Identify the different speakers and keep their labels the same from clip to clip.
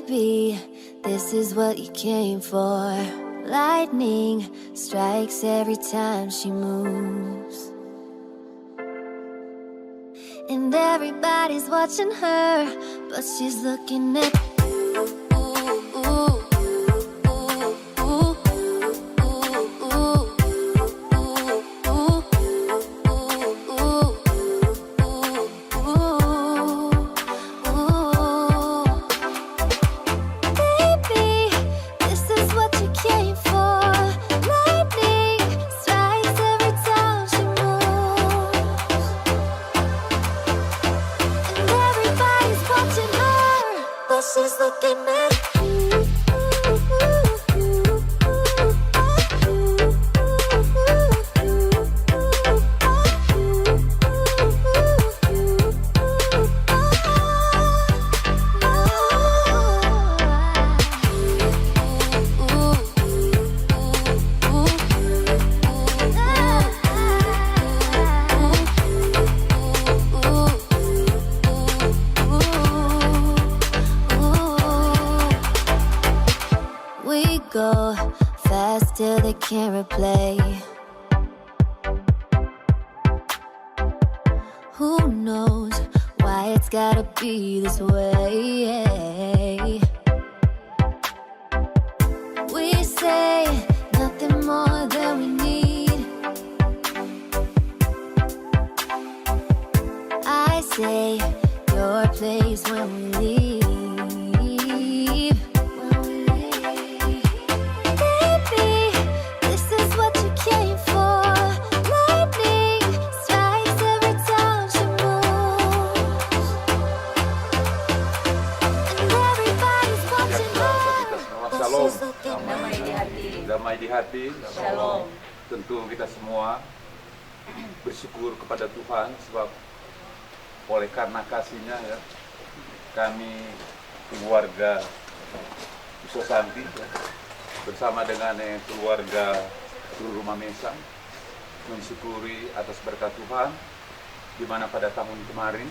Speaker 1: Baby, this is what you came for. Lightning strikes every time she moves, and everybody's watching her, but she's looking at you. She's looking at go fast till they can't replay. Who knows why it's gotta be this way? We say nothing more than we need. I say your place when we leave.
Speaker 2: Damai di hati, Shalom. Tentu kita semua bersyukur kepada Tuhan sebab oleh karena kasih-Nya ya, kami keluarga Usosanti ya, bersama dengan keluarga Ruru Mamesa mensyukuri atas berkat Tuhan, di mana pada tahun kemarin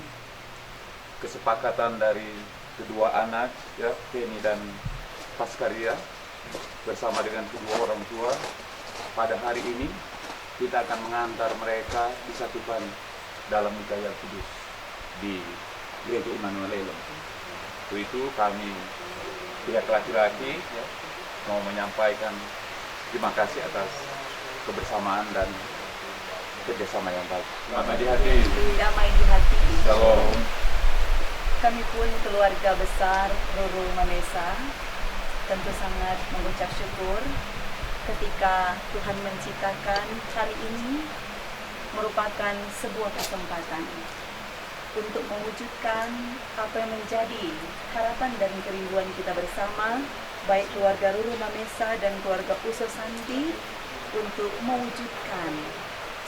Speaker 2: kesepakatan dari kedua anak ya, Penny dan Paskaria bersama dengan kedua orang tua, pada hari ini kita akan mengantar mereka disatukan dalam nikah yang kudus di Gereja Immanuel Elim. Untuk itu kami pihak laki-laki ya, mau menyampaikan terima kasih atas kebersamaan dan kerjasama yang baik. Damai di hati.
Speaker 3: Damai di hati.
Speaker 2: Shalom.
Speaker 3: Kami pun keluarga besar Ruru Mamesa tentu sangat mengucap syukur ketika Tuhan menciptakan hari ini merupakan sebuah kesempatan untuk mewujudkan apa yang menjadi harapan dan kerinduan kita bersama, baik keluarga Ruru Mamesa dan keluarga Usosanti, untuk mewujudkan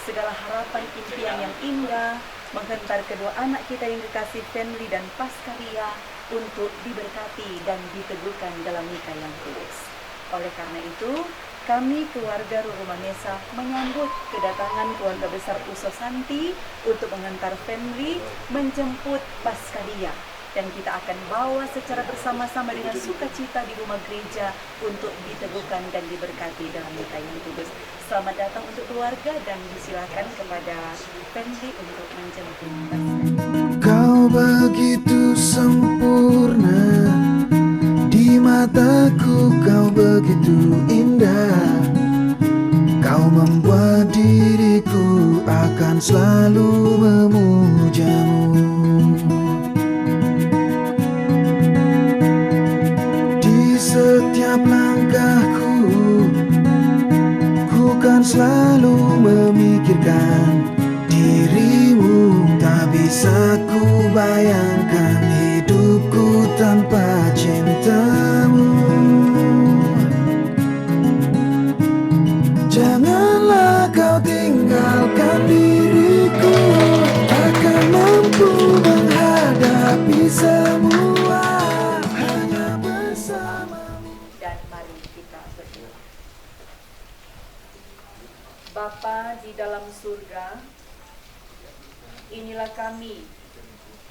Speaker 3: segala harapan impian yang indah, menghantar kedua anak kita yang kekasih Penny dan Paskaria untuk diberkati dan diteguhkan dalam nikah yang kudus. Oleh karena itu, kami keluarga Ruru Mamesa menyambut kedatangan keluarga besar Usosanti untuk menghantar Penny, menjemput Paskaria, dan kita akan bawa secara bersama-sama dengan sukacita di rumah gereja untuk diteguhkan dan diberkati dalam nikah yang kudus. Selamat datang untuk keluarga dan disilakan kepada Penny untuk menjemput Paskaria.
Speaker 4: Kau begitu sempurna, di mataku kau begitu indah. Kau membuat diriku akan selalu memujamu. Di setiap langkahku, ku kan selalu memikirkan dirimu. Tak bisa ku bayangkan hidupku tanpa cintamu. Janganlah kau tinggalkan diriku, takkan mampu menghadapi semua hanya bersamamu.
Speaker 3: Dan mari kita berdoa. Bapa di dalam surga, inilah kami,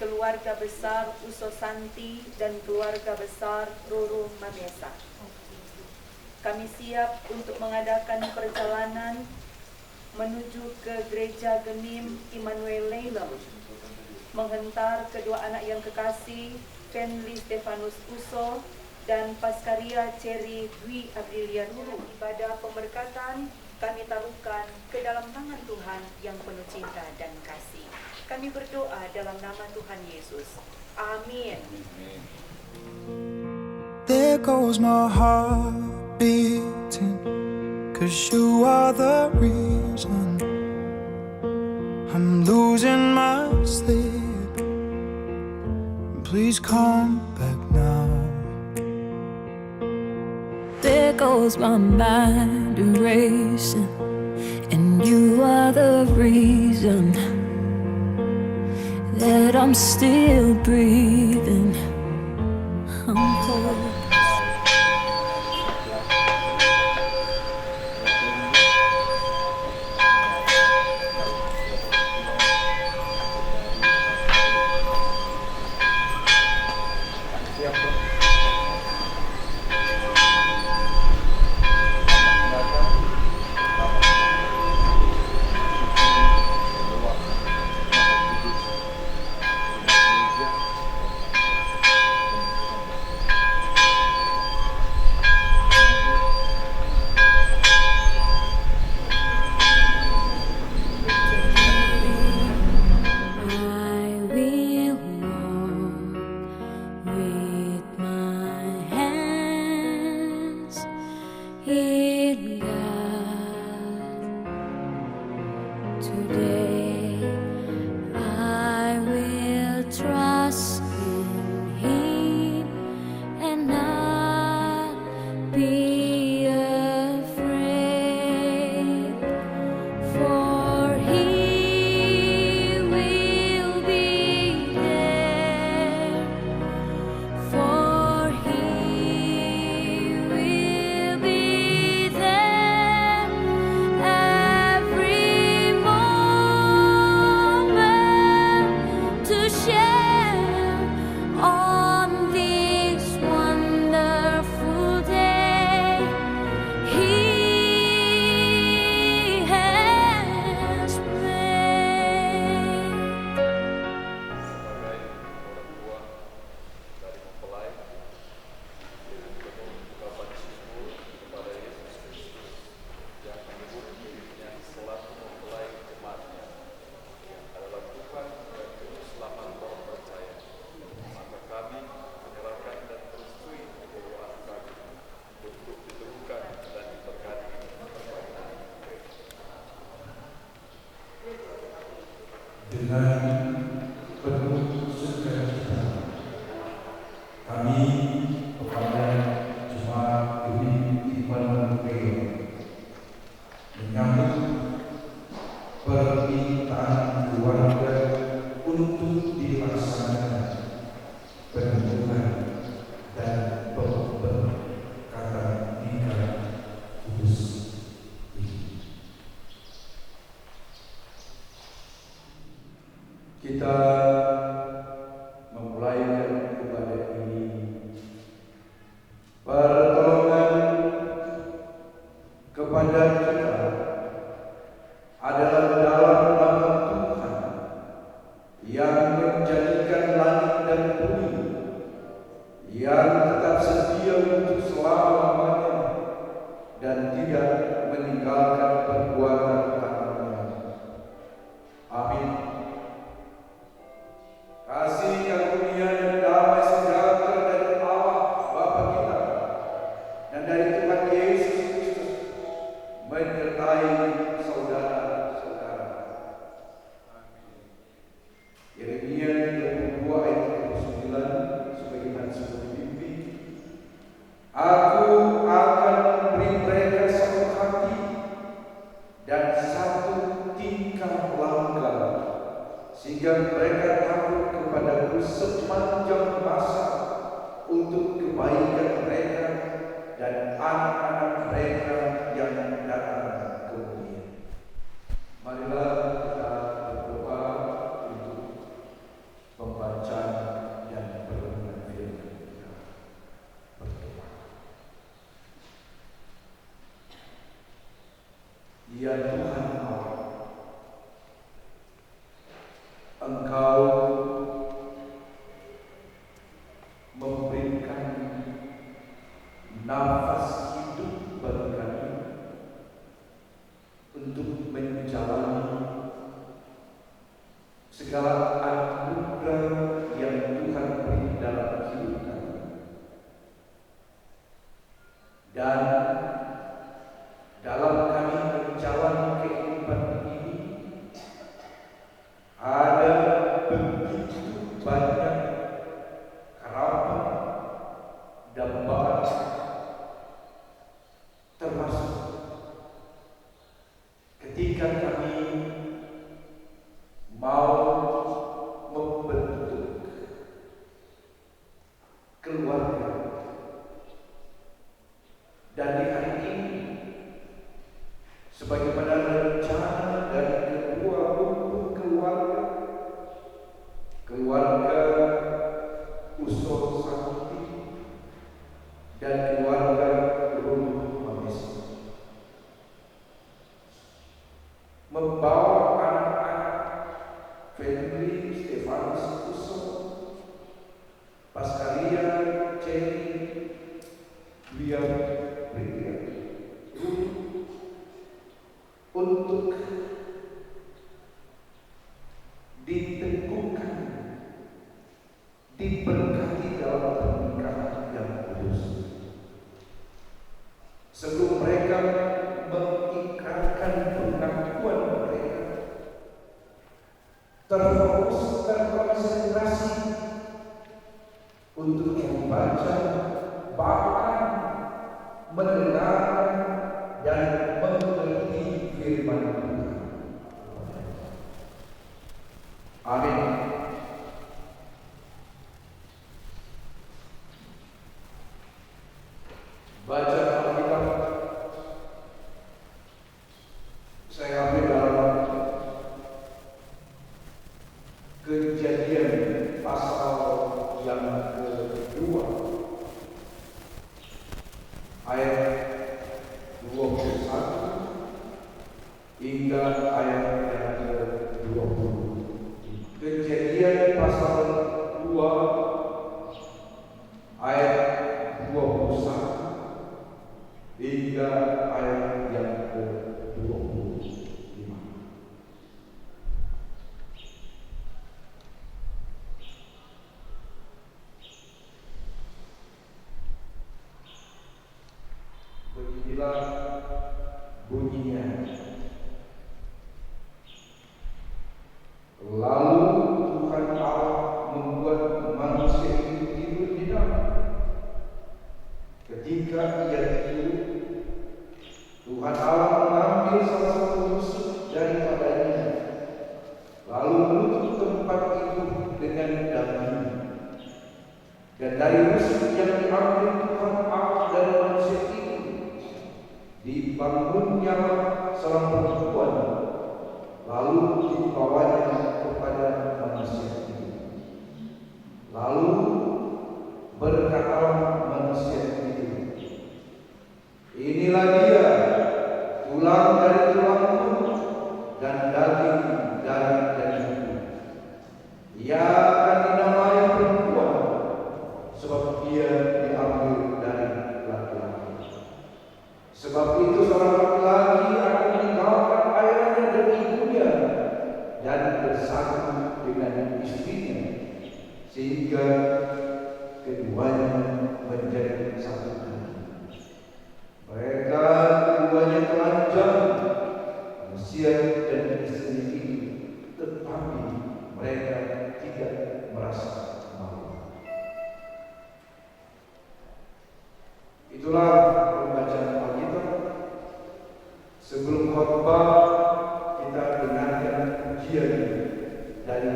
Speaker 3: keluarga besar Uso Santi dan keluarga besar Roro Manesa. Kami siap untuk mengadakan perjalanan menuju ke Gereja Genim Immanuel Leilem, menghentar kedua anak yang kekasih, Fenly Stefanus Uso dan Paskaria Cherry Dwi Aprilia Ruru. Ibadah pemberkatan kami taruhkan ke dalam tangan Tuhan yang penuh cinta dan kasih. Kami berdoa dalam nama Tuhan Yesus. Amin.
Speaker 4: There goes my heart beating, 'cause you are the reason I'm losing my sleep. Please come back now.
Speaker 1: There goes my mind erasing, and you are the reason that I'm still breathing. I'm whole.
Speaker 5: Dengan penuh sukacita kami kepada Jemaat Genim Immanuel Leilem menyambut permintaan keluarga untuk dilaksanakan penyembuhan dan pemberkatan nikah kudus ini. Kita memulai ibadah ini, pertolongan kepada kita adalah dalam nama Tuhan yang menjadikan langit dan bumi, yang tetap setia untuk selama-lamanya dan tidak meninggalkan perbuatan tangannya. Amin. Kasih karunia dan damai sejahtera dari Allah Bapa kita dan dari Tuhan Yesus Kristus menyertai saudara-saudara. Yeremia 32 ayat 29 sebagaimana seperti mimpi. Aku akan memberi mereka satu hati dan satu tingkah langkah, sehingga mereka takut kepadaku sepanjang masa untuk kebaikan mereka dan anak-anak mereka yang datang kemudian. Marilah kita berdoa untuk pembantu Ya Tuhan Allah, Engkau memberikan nafas hidup bagi kami untuk menjalani segala anugerah yang Tuhan beri dalam hidup kami. Dan dalam kami menjalani kehidupan ini ada begitu banyak harapan dan bakat, termasuk ketika kami mau membentuk keluarga. Dan di hari ini, sebagaimana rencana dari kedua bentuk keluarga Uso Sakti dan keluarga Rumah Mamesa, membawa anak-anak Febri Stefanus Uso, Paskaria Ceri Biar untuk diteguhkan, diberkati dalam pernikahan yang kudus. Sebelum mereka mengikrarkan pengakuan mereka, terfokus dan konsentrasi untuk membaca, bahkan mendengarkan dan mengerti firman Tuhan. Amin. Baca Alkitab saya ambil dalam Kejadian pasal yang kedua ayat 21 hingga ayat yang ke-20. Kejadian pasal 2 ayat 21 hingga ayat yang ke-25. Beginilah bunyinya. Lalu Tuhan Allah membuat manusia itu tidur di dalam. Ketika ia tidur, Tuhan Allah mengambil salah satu rusuk daripadanya, lalu menutup tempat itu dengan daunnya. Dan dari rusuk yang diambil Tuhan Allah dari manusia itu, dibangunnya seorang perempuan, lalu dibawanya kepada manusia itu. Lalu berkatalah manusia itu, inilah dia, tulang dari tulangku dan daging dari dagingku. Ia akan dinamai perempuan, sebab ia diambil dari laki-laki. Sebab itu seorang laki-laki akan meninggalkan ayahnya dan ibunya dan bersatu dengan istrinya, sehingga keduanya menjadi satu tubuh. Mereka keduanya telanjang, manusia dan istri itu, tetapi mereka tidak merasa malu. Itulah pembacaan Alkitab. Sebelum khotbah kita dengarkan pujian dari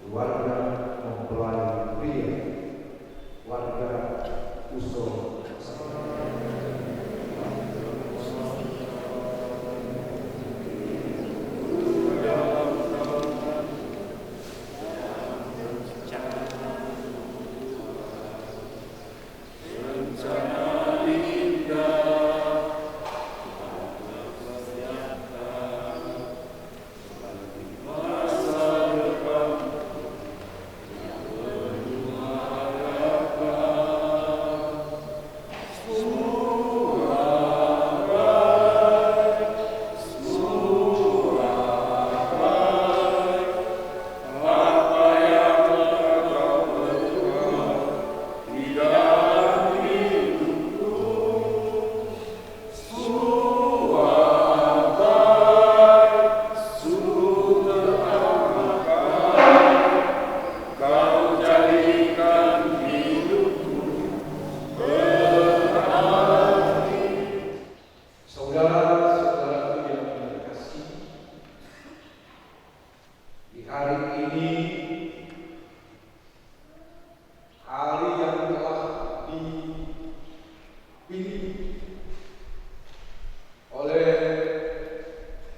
Speaker 5: keluarga mempelai pria, warga Uso. hari ini hari yang telah dipilih oleh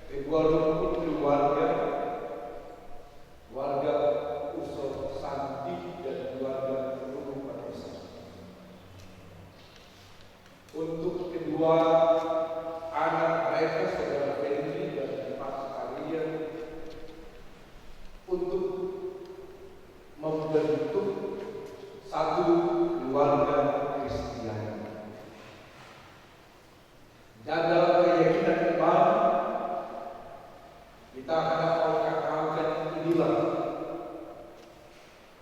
Speaker 5: kedua rukun keluarga, keluarga Usop Santi dan keluarga Rukun Vanessa, untuk kedua anak mereka, saudara Fendi dan Mas Arya, untuk membentuk satu keluarga Kristiani. Dan dalam keyakinan iman, kita akan mengawalkan inilah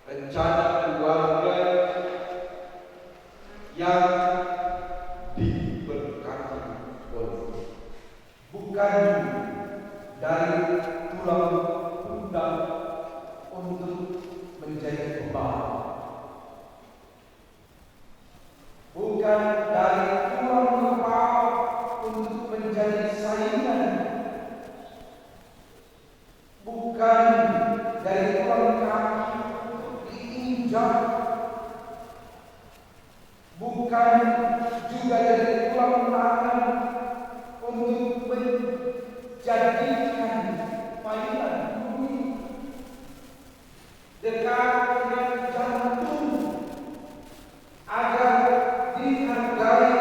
Speaker 5: rencana keluarga yang diberkati oleh, bukan dari tulang punggung untuk menjadi beban, bukan dari tulang kepala untuk menjadi saingan, bukan dari tulang kaki untuk diinjak, bukan juga dari tulang tangan untuk menjadikan mainan bumi, dekat dengan jantung agar dihargai,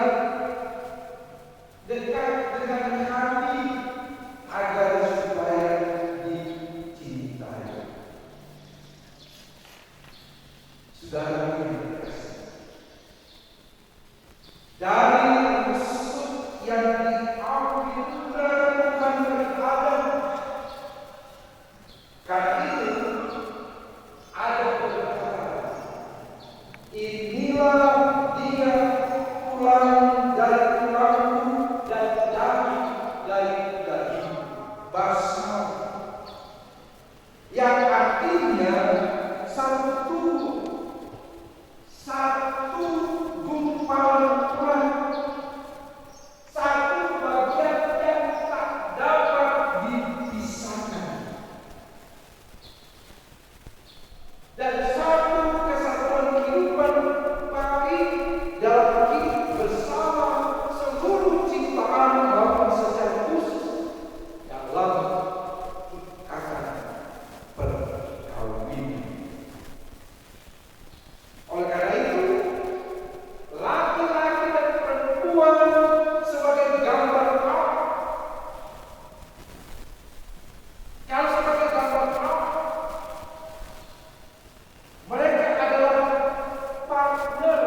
Speaker 5: dekat dengan hati agar supaya dicintai. Saudara yang terkasih, dari maksud yang diambil bukan dari Adam, karena itu ada perkataan, inilah dia tulang dari tulangku dan daging dari daging, basma, yang artinya satu tubuh, satu gumpalan tulang, satu bagian yang tak dapat dipisahkan, dan satu kesatuan kehidupan bagi dalam hidup bersama seluruh ciptaan Bapa secara khusus dalam ikatan perkawinan. Oleh karena itu, laki-laki dan perempuan sebagai gambar Allah. Kalau sebagai gambar Allah, mereka adalah partner,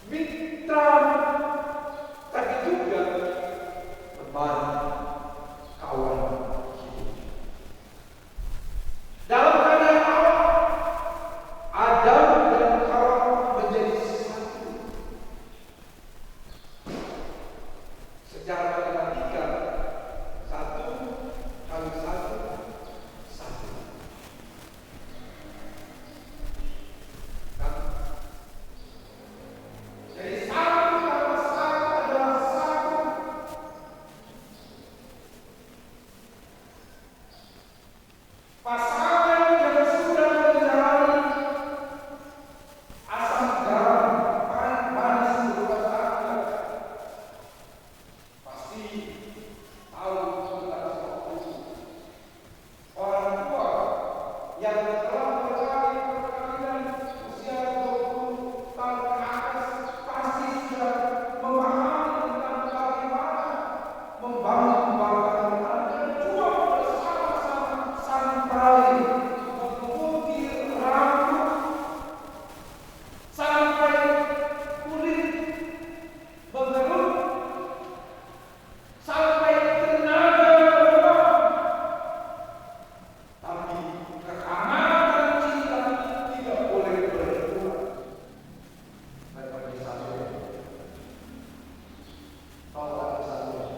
Speaker 5: mitra, tapi juga teman, kawan hidup. Dalam keadaan Allah, Adam dan Hawa menjadi satu. Secara matematika, 1 kali 1, 1. Jadi 1 tambah 1 adalah 1. Pasangan yang sudah menjalani asam garam, manis berubah tangga, pasti tahu tentang sesuatu itu. Orang tua yang telah menjalani perkawinan usia 20 tahun ke atas pasti sudah memahami tentang bagaimana membangun keluarga dan berjuang bersama-sama sampai memutih rambut, sampai kulit mengerut, sampai tenaga berubah. Tapi kehangatan cinta tidak boleh berkurang. Baik bagi saya, tolong saya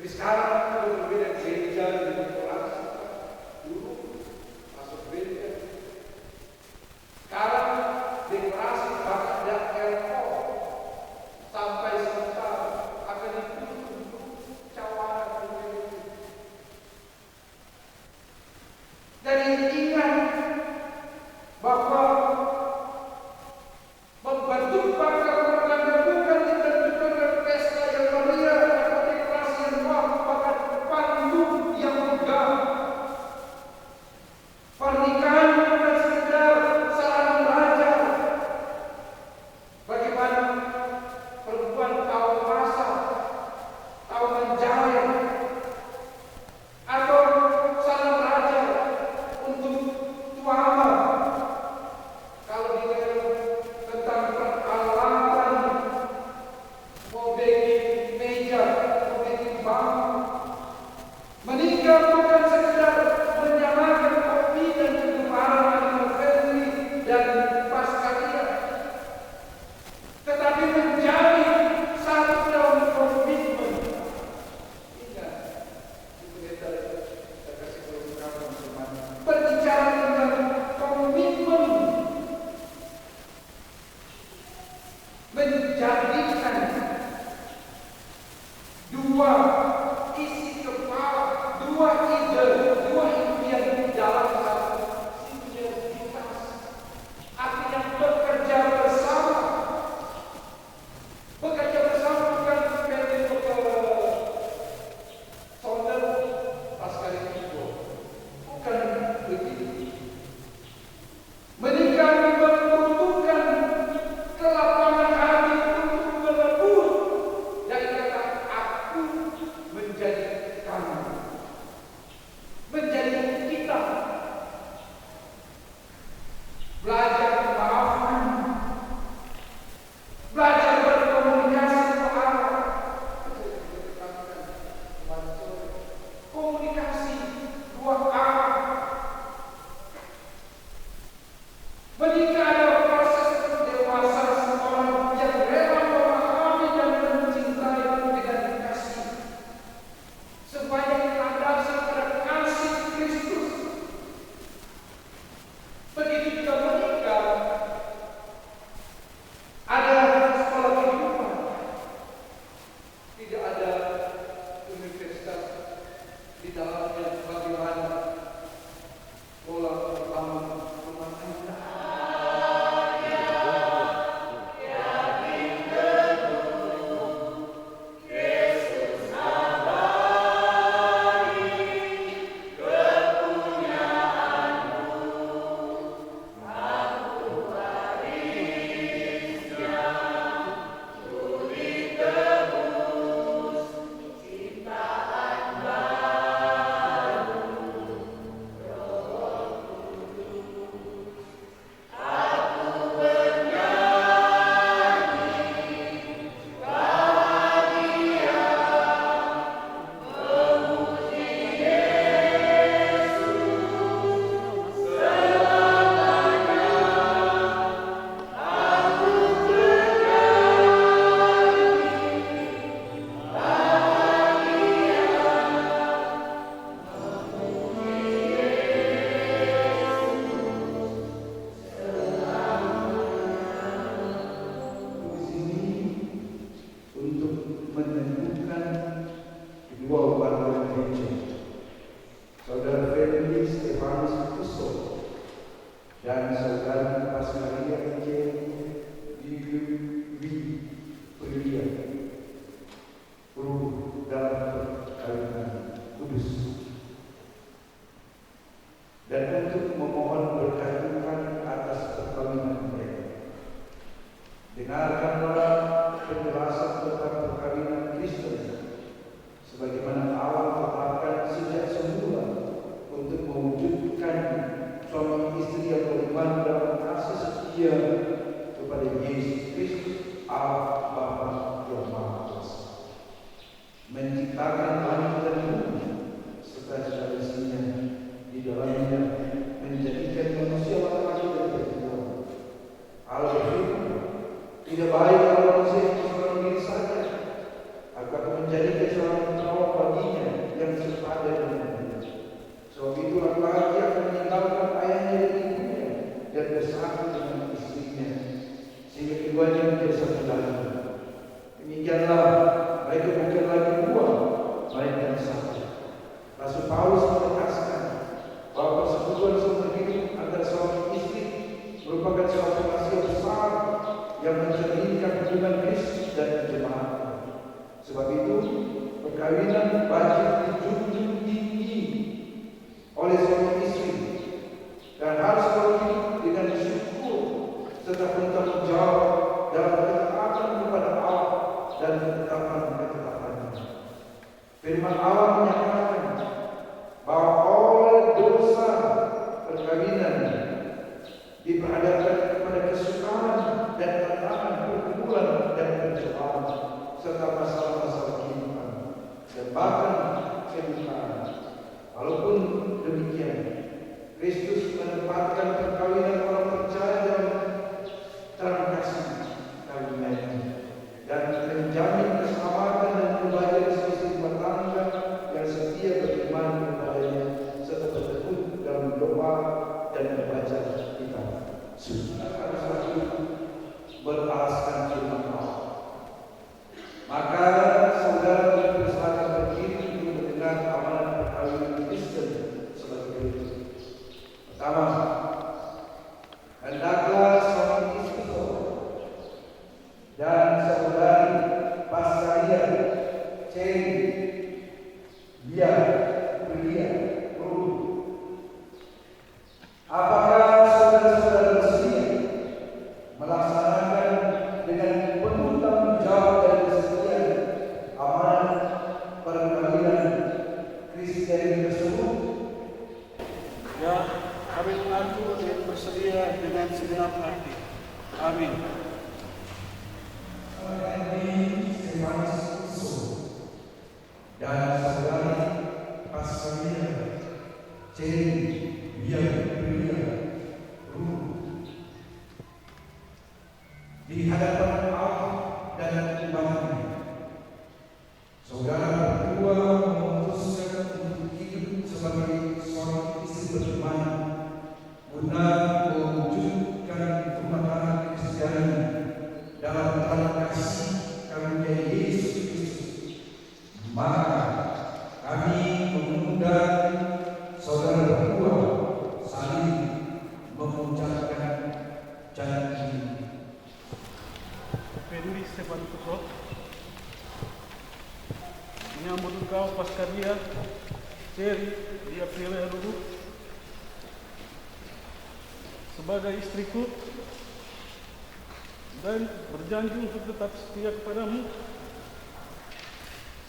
Speaker 5: Tapi sekarang kalau berbeda gereja dengan kelas dulu masuk gereja. Sekarang deklarasi bahkan dari RO sampai sekarang akan ditutup cawangan gereja. Dan ingat bahwa membentuk bangsa keluarga bukan ditentukan dengan pesta yang meriah atau deklarasi yang wah, bahkan panggung yang megah. Pernikahan bukan sekedar sarana belajar. Bagaimana perempuan tahu masak, tahu menjahit, atau sarana belajar untuk tuama. Kalau di tentang peralatan, mau bikin meja, mau bikin bangku. Menikah bukan sekedar menyamakan kopi dan kegemaran Animal Family dan Paskalia, tetapi menjadi satu dalam komitmen. Ingat, itu kita kasih kelengkapan teman. Berbicara tentang komitmen, menjadikan Sebab itu, perkawinan wajib dijunjung tinggi oleh suami istri dan harus hidup dengan syukur serta bertanggung jawab dalam ketaatan kepada Allah dan ketetapan-ketetapannya. Firman Allah menyatakan bahwa oleh dosa perkawinan diperhadapkan kepada kesukaan dan tantangan pergumulan dan pencobaan serta masalah-masalah kehidupan dan bahkan kedukaan. Walaupun demikian, Kristus menempatkan perkawinan orang percaya dalam terang kasih kawinan dan menjamin keselamatan dan kebahagiaan seisi rumah tangga yang setia beriman kepadanya serta bertekun dalam doa dan membaca kitab suci. Beralaskan firman Allah. Maka saudara dipersilakan berdiri untuk mendengar amanat perkawinan Kristen sebagai berikut. Pertama, hendaklah suami istri dan saudari Pasaria, Ceri, Bia, Belia, Ruh. Apakah saudara-saudara bersedia melaksanakan dengan penuh tanggung jawab dan kesetiaan amanat perkawinan Kristen tersebut?
Speaker 6: Ya, kami mengaku dan bersedia dengan segenap hati. Amin.
Speaker 5: Dan saudari Pasaria, Ceri, Bia, Belia, Ruh. Di hadapan Allah dan umatnya, saudara berdua memutuskan untuk hidup sebagai suami istri beriman guna mewujudkan rumah tangga Kristiani dalam terang kasih karunia Yesus Kristus. Maka kami mengundang saudara berdua saling mengucapkan janji.
Speaker 6: Fenri Stefan Kusok menyambut engkau Paskaria, Ceri, Dia Prilia Lulu sebagai istriku dan berjanji untuk tetap setia kepadamu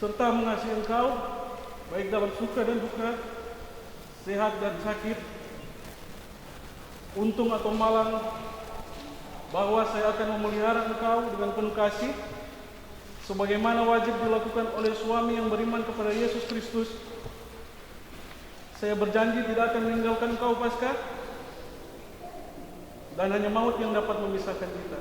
Speaker 6: serta mengasihi engkau baik dalam suka dan duka, sehat dan sakit, untung atau malang, bahwa saya akan memelihara engkau dengan penuh kasih sebagaimana wajib dilakukan oleh suami yang beriman kepada Yesus Kristus. Saya berjanji tidak akan meninggalkan engkau Paskah dan hanya maut yang dapat memisahkan kita.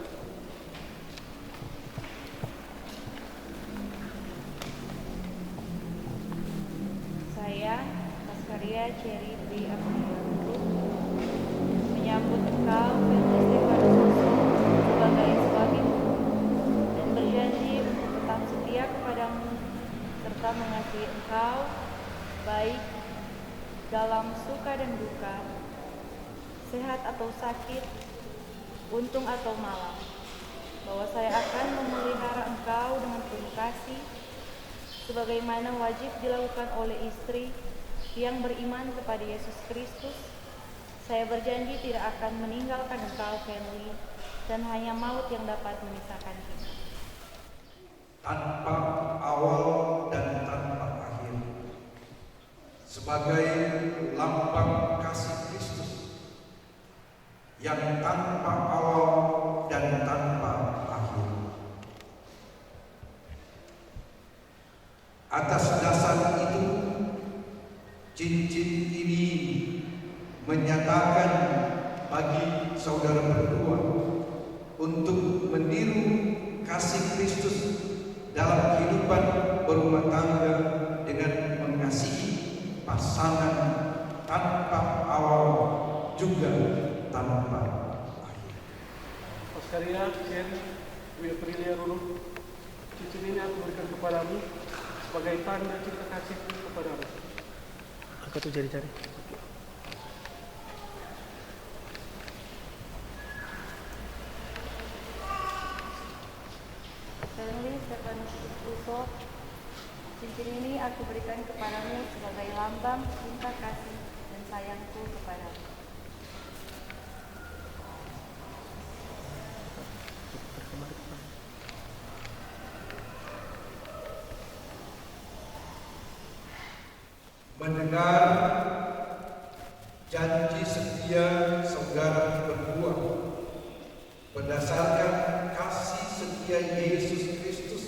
Speaker 7: Saya, Paskaria Ceri Dwi Aprilia menyambut engkau Fenri Stefan Kusok sebagai suamimu dan berjanji untuk tetap setia kepadamu serta mengasihi engkau baik dalam suka dan duka, sehat atau sakit, untung atau malang, bahwa saya akan memelihara engkau dengan penuh kasih sebagaimana wajib dilakukan oleh istri yang beriman kepada Yesus Kristus. Saya berjanji tidak akan meninggalkan engkau Fenri dan hanya maut yang dapat memisahkan kita.
Speaker 5: Tanpa awal dan tanpa akhir, sebagai lambang kasih Kristus yang tanpa awal dan tanpa akhir. Atas dasar itu, cincin ini menyatakan bagi saudara berdua untuk meniru kasih Kristus dalam kehidupan berumah tangga dengan mengasihi pasangan tanpa awal juga tanpa akhir.
Speaker 6: Paskaria, Ceri, Dwi Aprilia Lulu, cincin ini aku berikan kepadamu sebagai tanda cinta kasihku kepadamu. Aku tuh cari-cari.
Speaker 7: Fenri Stefan Kusok Cincin ini aku berikan kepadamu sebagai lambang cinta kasih dan sayangku kepadamu.
Speaker 5: Mendengar janji setia saudara berdua berdasarkan kasih setia Yesus Kristus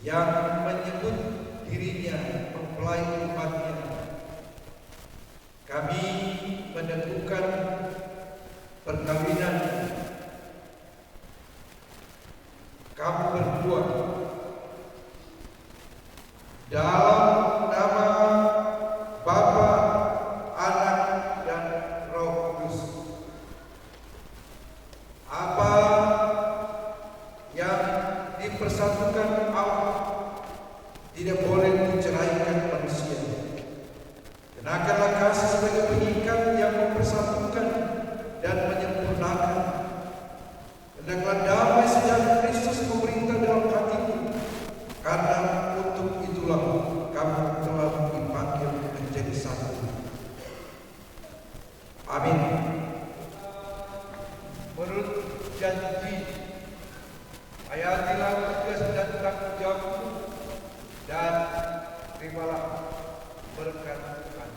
Speaker 5: yang menyebut dirinya mempelai umatnya, kami meneguhkan perkawinan kamu berdua dalam nama Bapa, Anak, dan Roh Kudus. Apa yang dipersatukan Allah tidak boleh diceraikan manusia. Kenakanlah kasih sebagai pengikat yang mempersatukan dan menyempurnakan. Hendaklah damai sejahtera Kristus memerintah dalam hatimu, karena untuk itulah kamu telah dipanggil menjadi satu. Amin. Menurut janji, hayatilah tugas dan tanggung jawabmu dan terimalah berkat Tuhan.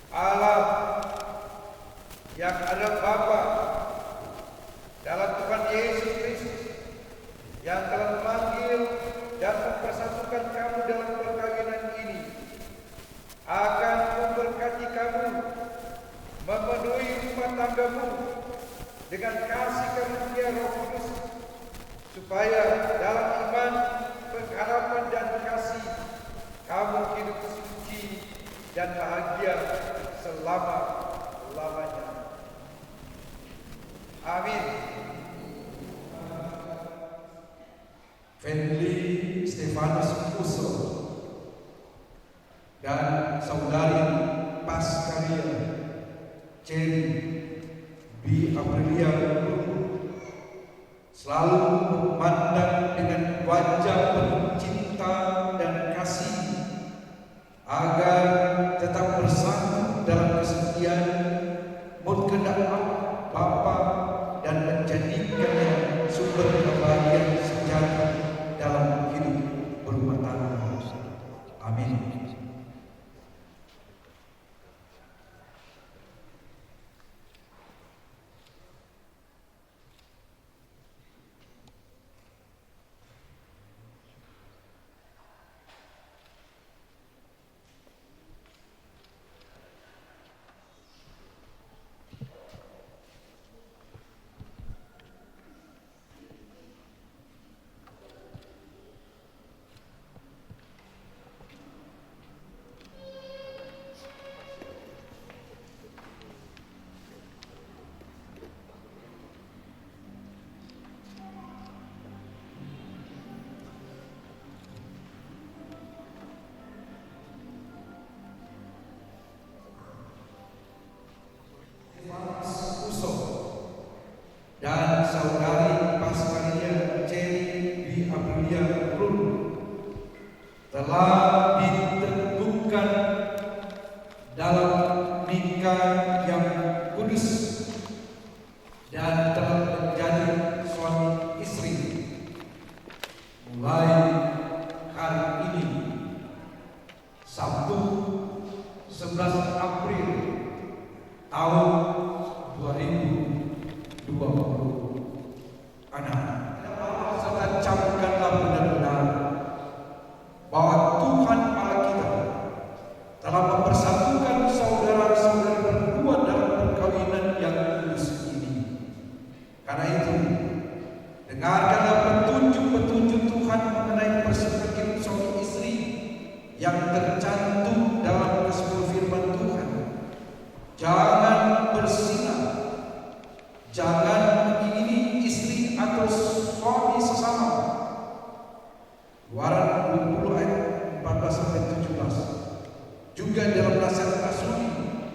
Speaker 5: Allah yang ada Bapa dalam Tuhan Yesus Kristus yang telah memanggil dan mempersatukan kamu dalam perkawinan ini akan memberkati kamu, memenuhi rumah tanggamu dengan kasih karunia Roh Kudus, supaya dalam iman, pengharapan dan kasih kamu hidup suci dan bahagia selama-lamanya. Amin. Fendly Stefanus Uso dan saudari Paskaria Cherry B. Aprilia selalu memandang dengan wajah penuh cinta dan kasih agar tetap bersatu dalam kesetiaan mengenal Bapa dan menjadikannya sumber kebahagiaan sejati dalam hidup berumah tangga. Amin. Dan saudari Paskaria Cherry B. Aprilia telah ditentukan dalam nikah yang kudus dan telah menjadi suami istri mulai hari ini, Sabtu 11 April tahun 2020. Anak, serta camkanlah benar-benar bahwa Tuhan Allah kita telah mempersatukan saudara-saudari berdua dalam perkawinan yang kudus ini. Karena itu, dengarkanlah petunjuk-petunjuk Tuhan mengenai persetujuan suami istri yang tercantum dalam keseluruhan firman Tuhan. Jangan bersinar, jangan mengingini istri atau suami sesama. Keluaran 20 ayat 14-17. Juga dalam nasihat Rasuli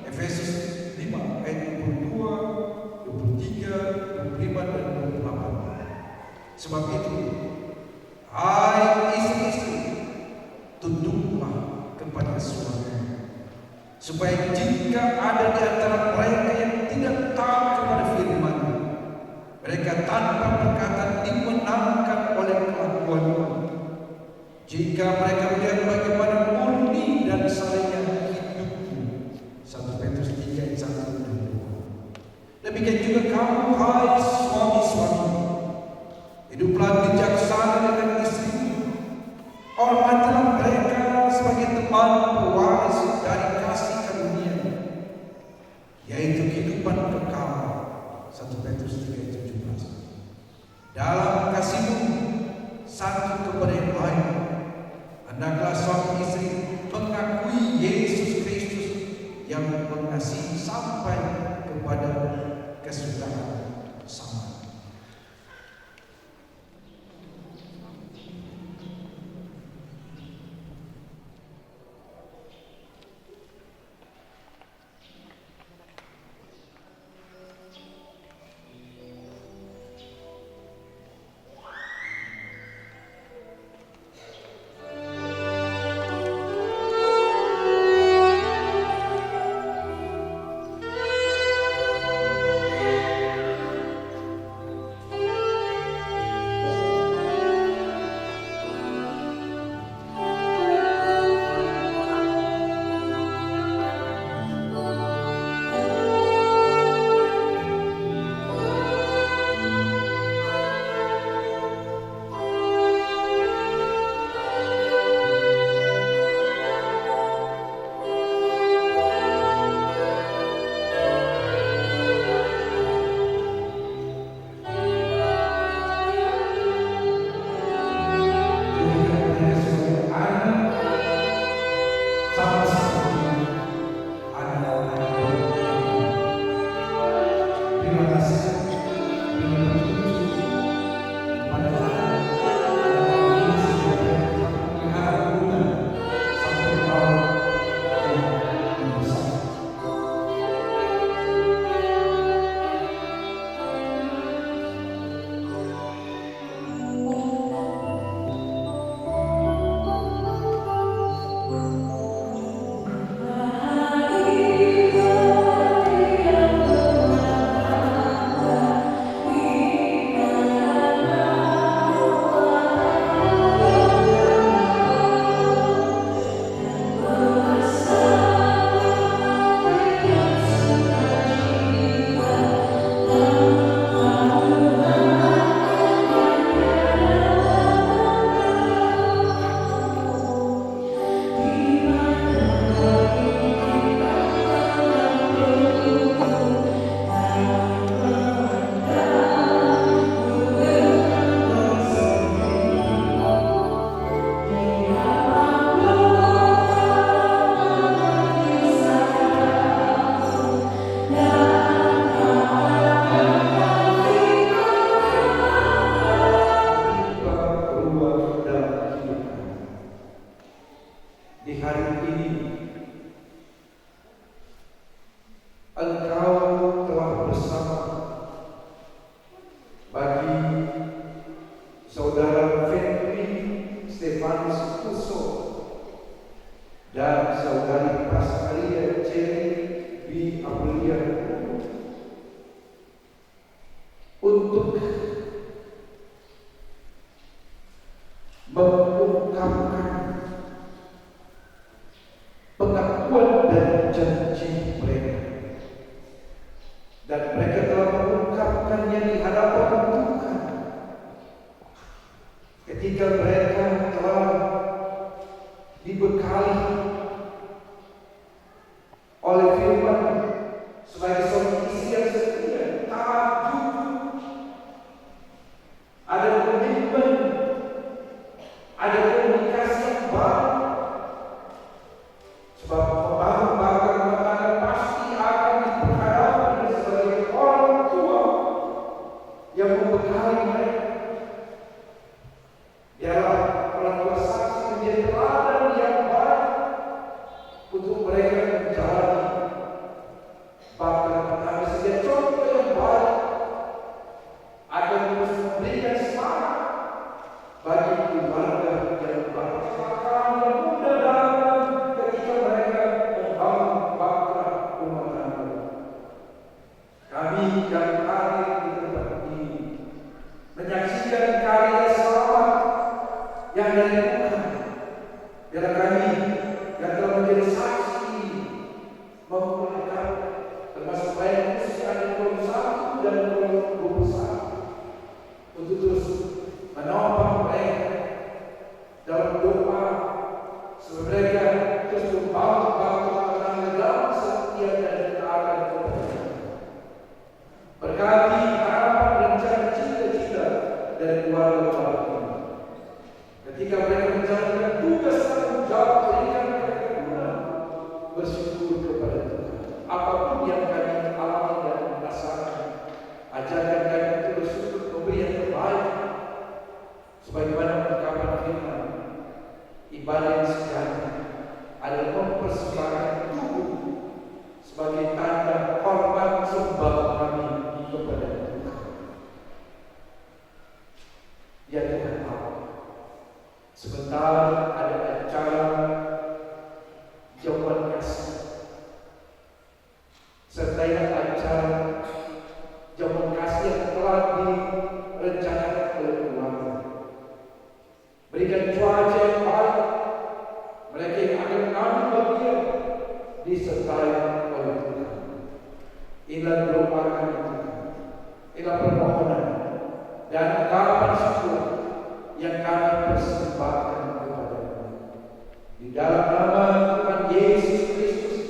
Speaker 5: Efesus 5 ayat 22, 23, 25 dan 28. Sebab itu, Hai istri-istri, tunduklah kepada suami, supaya jika ada di antara mereka yang tidak taat kepada firman, mereka tanpa perkataan dimenangkan oleh kelakuanmu. Jika mereka melihat bagaimana murni dan salehnya hidupmu. 1 Petrus 3 ayat 1 dan 2. Demikian juga kamu, hai suami-suami, hiduplah bijaksana dengan istrimu. Hormatilah mereka sebagai teman pewaris dari kasih karunia, yaitu kehidupan kekal. 1 Petrus 3 ayat 17. Dalam kasihmu satu kepada yang lain, hendaklah suami istri mengakui Yesus Kristus yang mengasihi sampai kepada kesudahan sama. Untuk mengungkapkan pengakuan dan janji mereka, dan mereka telah mengungkapkannya di hadapan Tuhan ketika mereka telah dibekali oleh firman sebagai suami istri yang setia, taat, jujur, ada komitmen, ada komunikasi yang baik. Sebab membangun rumah tangga pasti akan diperhadapkan sebagai orang tua yang membekali mereka. Biarlah orang tua saksi menjadi teladan yang baik untuk mereka menjalani. Bahkan ada saja contoh yang baik akan terus memberikan semangat bagi dari Tuhan. Biarlah kami yang telah menjadi saksi memulai kami, termasuk baik usia 21 dan 21, untuk terus menopang mereka dalam doa, supaya mereka terus membangun dalam setia dan taat kepada Tuhan. Berkati harapan dan cita-cita dari keluarga ini. Ketika mereka menjalankan tugas tanggung jawab, berikan mereka guna bersyukur kepada Tuhan. Apapun yang kami alami dan rasakan, ajarkan kami untuk bersyukur, memberi yang terbaik, sebagaimana ungkapan firman. Ibadah yang sejati adalah mempersembahkan tubuh sebagai tanda hormat sembah kami kepada Tuhan. Ya Tuhan Allah, sebentar ada acara jawaban kasih, serta acara jawaban kasih yang telah direncanakan oleh keluarga. Berikan cuaca yang baik, mereka yang akan mengambil bagian disertai oleh Tuhan. Inilah doa kami Tuhan, inilah permohonan dan ungkapan syukur yang kami persembahkan kepada-Mu. Di dalam nama Tuhan Yesus Kristus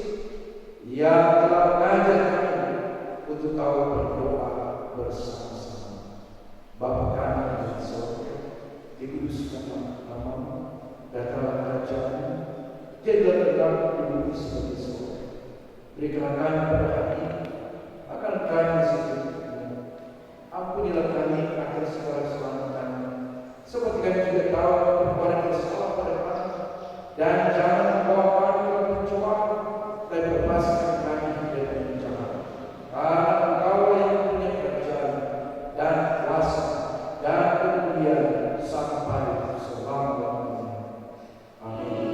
Speaker 5: yang telah mengajar kami untuk tahu berdoa bersama-sama. Bapa kami di surga, dikuduskanlah nama-Mu, datanglah kerajaan-Mu, jadilah kehendakmu di bumi seperti di surga. Berikanlah kami pada hari ini akan kami secukupnya. Ampunilah kami akan segala kesalahan kami, seperti kami juga tahu perbuatan yang salah pada kami, dan jangan membawa kami dalam pencobaan, tapi bebaskan kami dari yang jahat. Karena Engkau yang punya kerajaan dan kuasa dan kemuliaan sampai selama-lamanya. Amin.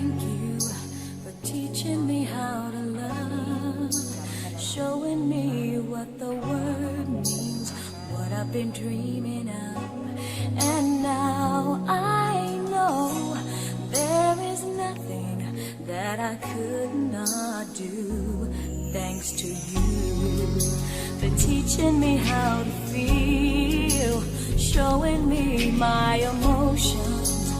Speaker 1: thank you for teaching me how to love, showing me what the word means, what I've been dreaming of. And now I know there is nothing that I could not do. Thanks to you for teaching me how to feel, showing me my emotions,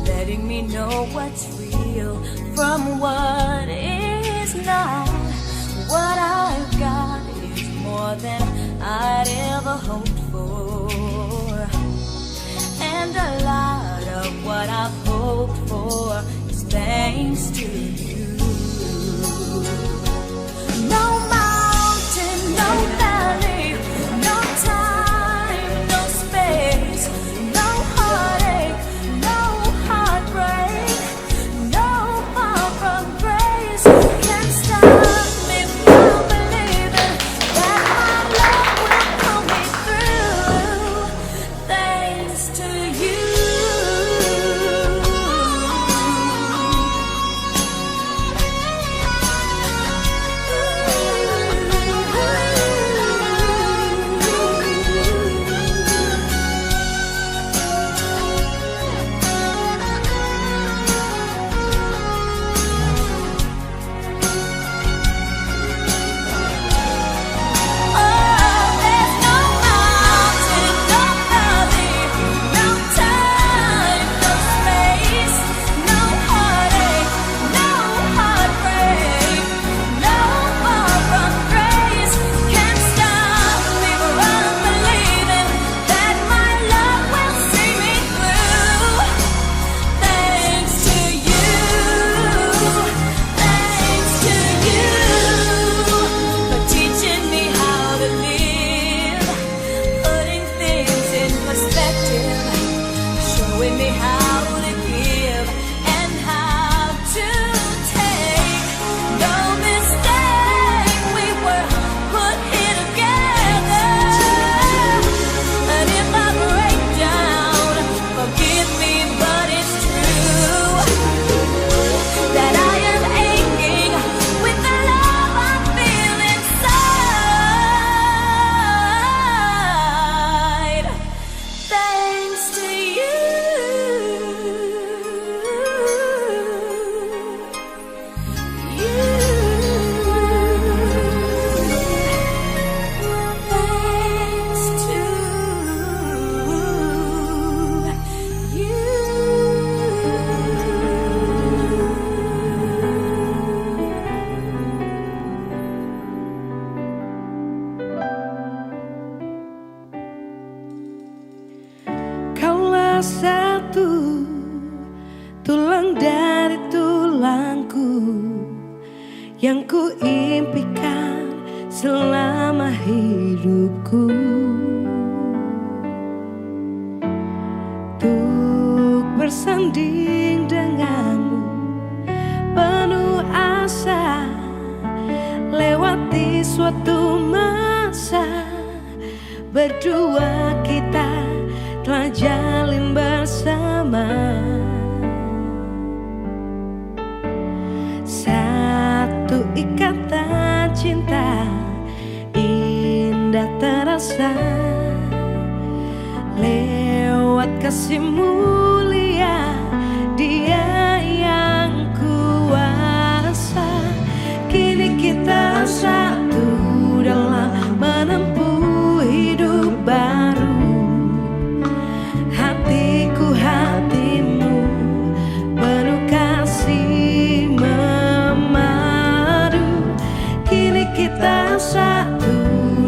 Speaker 1: letting me know what's real from what is not. What I've got is more than I'd ever hoped for, and a lot of what I've hoped for is thanks to you. No mountain, no valley, no time, no space, no heartache, no heartbreak, no far from grace can stop me from believing that my love will pull me through. Thanks to you. Showing me how to give and how to take. No mistake, we were put here together. And if I break down, forgive me, but it's true that I am aching with the love I feel inside. Thanks to you.
Speaker 8: Kaulah satu tulang dari tulangku yang ku impikan selama hidupku, untuk bersanding denganmu penuh asa, lewati suatu masa berdua kita telah jalin bersama. Satu ikatan cinta indah terasa, lewat kasih mulia Dia yang kuasa. Kini kita satu dalam menempuh hidup baru. Hatiku hatimu penuh kasih memadu. Kini kita satu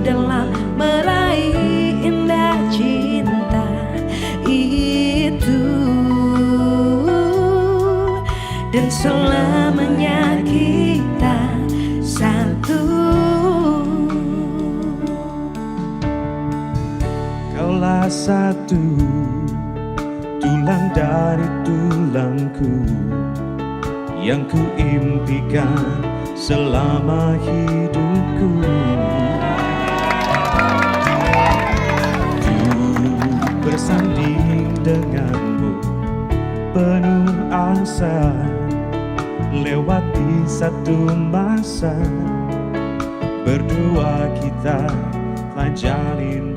Speaker 8: dalam meraih indah cinta itu, dan selamanya kita satu.
Speaker 4: Kaulah satu tulang dari tulangku yang ku impikan selama hidupku, untuk bersanding denganmu penuh asa, lewati satu masa. Berdua kita telah jalin